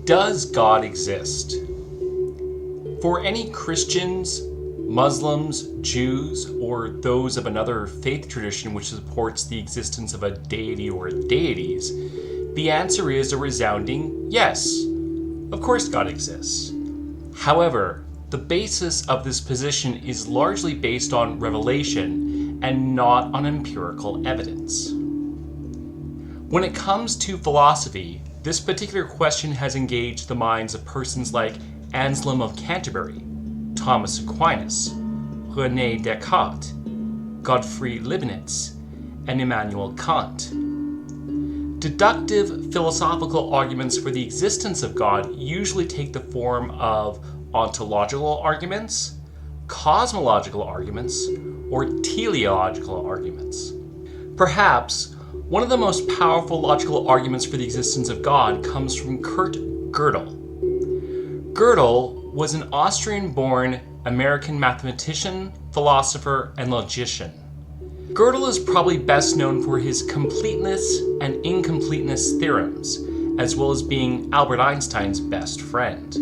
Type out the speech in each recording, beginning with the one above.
Does God exist? For any Christians, Muslims, Jews, or those of another faith tradition which supports the existence of a deity or deities, the answer is a resounding yes. Of course God exists. However, the basis of this position is largely based on revelation and not on empirical evidence. When it comes to philosophy, this particular question has engaged the minds of persons like Anselm of Canterbury, Thomas Aquinas, René Descartes, Gottfried Leibniz, and Immanuel Kant. Deductive philosophical arguments for the existence of God usually take the form of ontological arguments, cosmological arguments, or teleological arguments. Perhaps one of the most powerful logical arguments for the existence of God comes from Kurt Gödel. Gödel was an Austrian-born American mathematician, philosopher, and logician. Gödel is probably best known for his completeness and incompleteness theorems, as well as being Albert Einstein's best friend.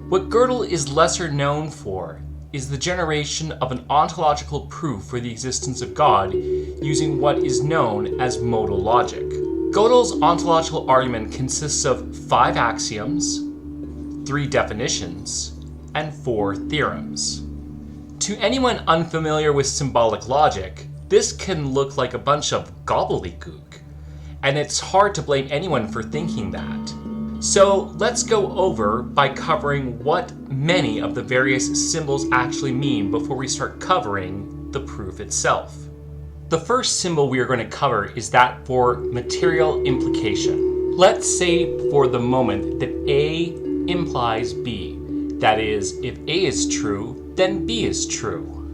What Gödel is lesser known for is the generation of an ontological proof for the existence of God using what is known as modal logic. Gödel's ontological argument consists of 5 axioms, 3 definitions, and 4 theorems. To anyone unfamiliar with symbolic logic, this can look like a bunch of gobbledygook, and it's hard to blame anyone for thinking that. So let's go over by covering what many of the various symbols actually mean before we start covering the proof itself. The first symbol we are going to cover is that for material implication. Let's say for the moment that A implies B. That is, if A is true, then B is true.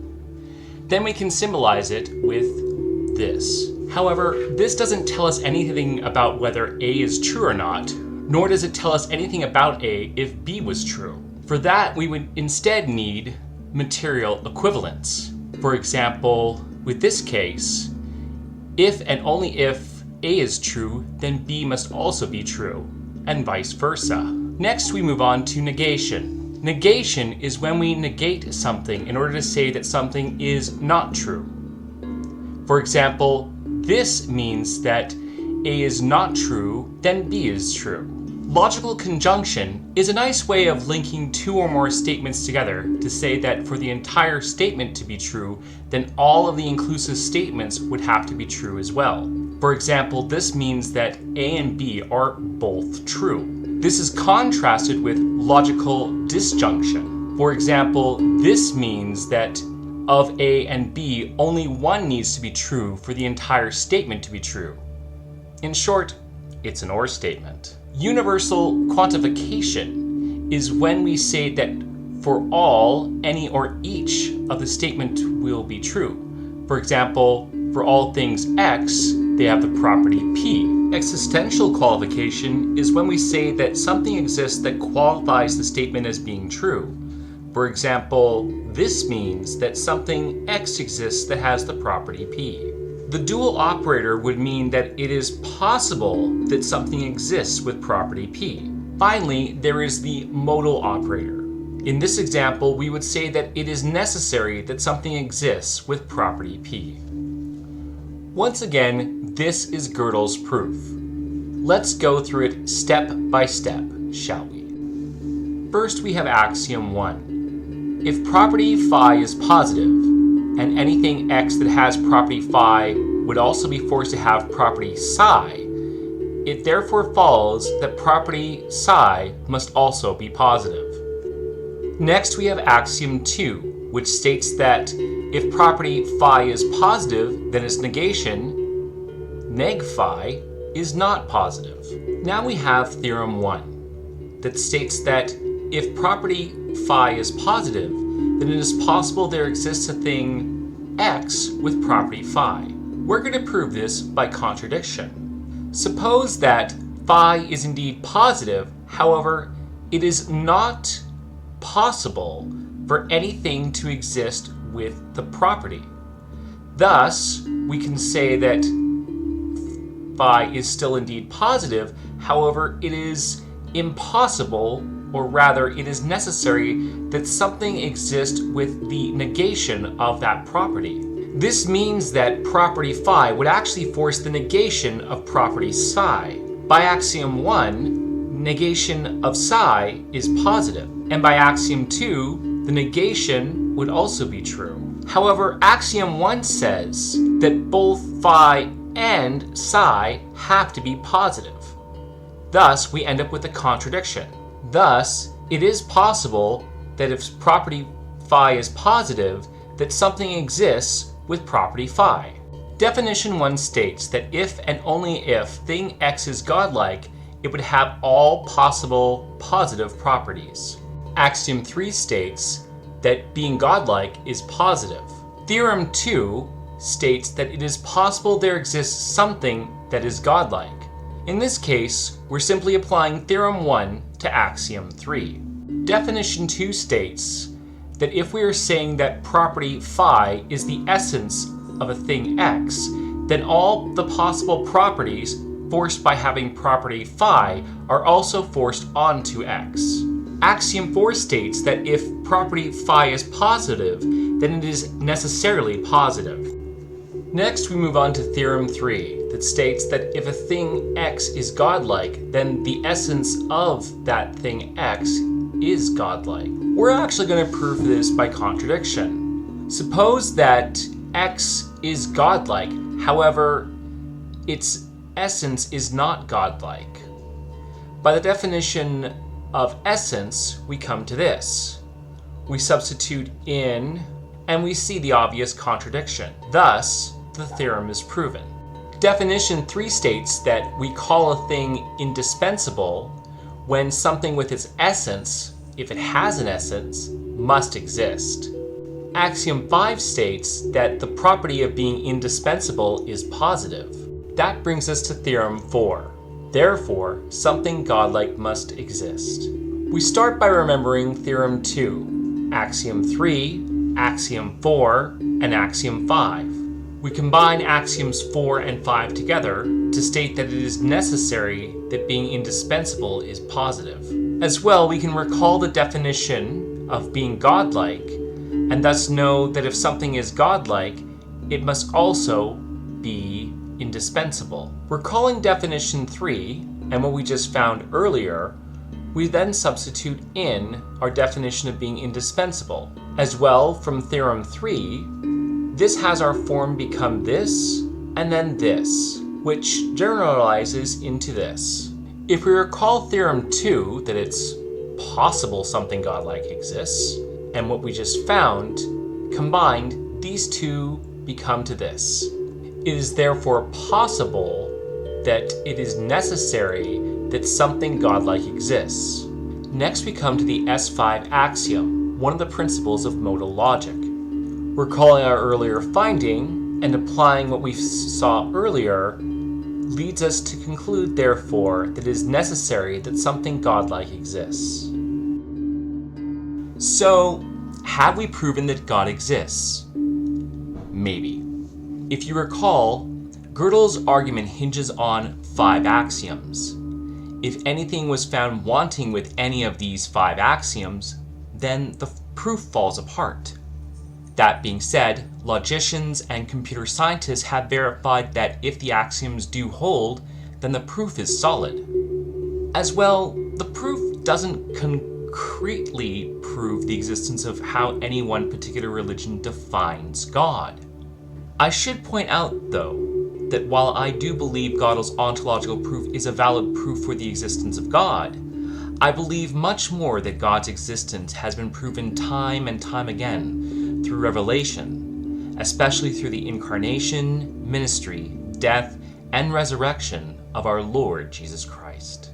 Then we can symbolize it with this. However, this doesn't tell us anything about whether A is true or not, nor does it tell us anything about A if B was true. For that, we would instead need material equivalence. For example, with this case, if and only if A is true, then B must also be true, and vice versa. Next, we move on to negation. Negation is when we negate something in order to say that something is not true. For example, this means that A is not true, then B is true. Logical conjunction is a nice way of linking 2 or more statements together to say that for the entire statement to be true, then all of the inclusive statements would have to be true as well. For example, this means that A and B are both true. This is contrasted with logical disjunction. For example, this means that of A and B, only one needs to be true for the entire statement to be true. In short, it's an or statement. Universal quantification is when we say that for all, any, or each of the statement will be true. For example, for all things X, they have the property P. Existential qualification is when we say that something exists that qualifies the statement as being true. For example, this means that something X exists that has the property P. The dual operator would mean that it is possible that something exists with property P. Finally, there is the modal operator. In this example, we would say that it is necessary that something exists with property P. Once again, this is Gödel's proof. Let's go through it step by step, shall we? First, we have axiom 1. If property phi is positive, and anything X that has property phi would also be forced to have property psi, it therefore follows that property psi must also be positive. Next, we have axiom 2, which states that if property phi is positive, then its negation, neg phi, is not positive. Now we have theorem 1, that states that if property phi is positive, then it is possible there exists a thing X with property phi. We're going to prove this by contradiction. Suppose that phi is indeed positive, however, it is not possible for anything to exist with the property. Thus, we can say that phi is still indeed positive. However, it is impossible, or rather it is necessary, that something exists with the negation of that property. This means that property phi would actually force the negation of property psi. By axiom 1, negation of psi is positive, and by axiom 2, the negation would also be true. However, axiom 1 says that both phi and psi have to be positive. Thus, we end up with a contradiction. Thus, it is possible that if property phi is positive, that something exists with property phi. Definition 1 states that if and only if thing X is godlike, it would have all possible positive properties. Axiom 3 states that being godlike is positive. Theorem 2 states that it is possible there exists something that is godlike. In this case, we're simply applying Theorem 1 to Axiom 3. Definition 2 states that if we are saying that property phi is the essence of a thing X, then all the possible properties forced by having property phi are also forced onto X. Axiom 4 states that if property phi is positive, then it is necessarily positive. Next, we move on to Theorem 3, that states that if a thing X is godlike, then the essence of that thing X is godlike. We're actually going to prove this by contradiction. Suppose that X is godlike, however, its essence is not godlike. By the definition of essence, we come to this. We substitute in, and we see the obvious contradiction. Thus, the theorem is proven. Definition 3 states that we call a thing indispensable when something with its essence, if it has an essence, must exist. Axiom 5 states that the property of being indispensable is positive. That brings us to Theorem 4. Therefore, something godlike must exist. We start by remembering Theorem 2, Axiom 3, Axiom 4, and Axiom 5. We combine Axioms 4 and 5 together to state that it is necessary that being indispensable is positive. As well, we can recall the definition of being godlike, and thus know that if something is godlike, it must also be indispensable. Recalling definition 3 and what we just found earlier, we then substitute in our definition of being indispensable. As well, from Theorem 3, this has our form become this and then this, which generalizes into this. If we recall Theorem 2, that it's possible something godlike exists, and what we just found, combined, these two become to this. It is therefore possible that it is necessary that something godlike exists. Next we come to the S5 axiom, one of the principles of modal logic. Recalling our earlier finding and applying what we saw earlier leads us to conclude, therefore, that it is necessary that something godlike exists. So, have we proven that God exists? Maybe. If you recall, Gödel's argument hinges on 5 axioms. If anything was found wanting with any of these 5 axioms, then the proof falls apart. That being said, logicians and computer scientists have verified that if the axioms do hold, then the proof is solid. As well, the proof doesn't concretely prove the existence of how any one particular religion defines God. I should point out, though, that while I do believe Gödel's ontological proof is a valid proof for the existence of God, I believe much more that God's existence has been proven time and time again through revelation, especially through the incarnation, ministry, death, and resurrection of our Lord Jesus Christ.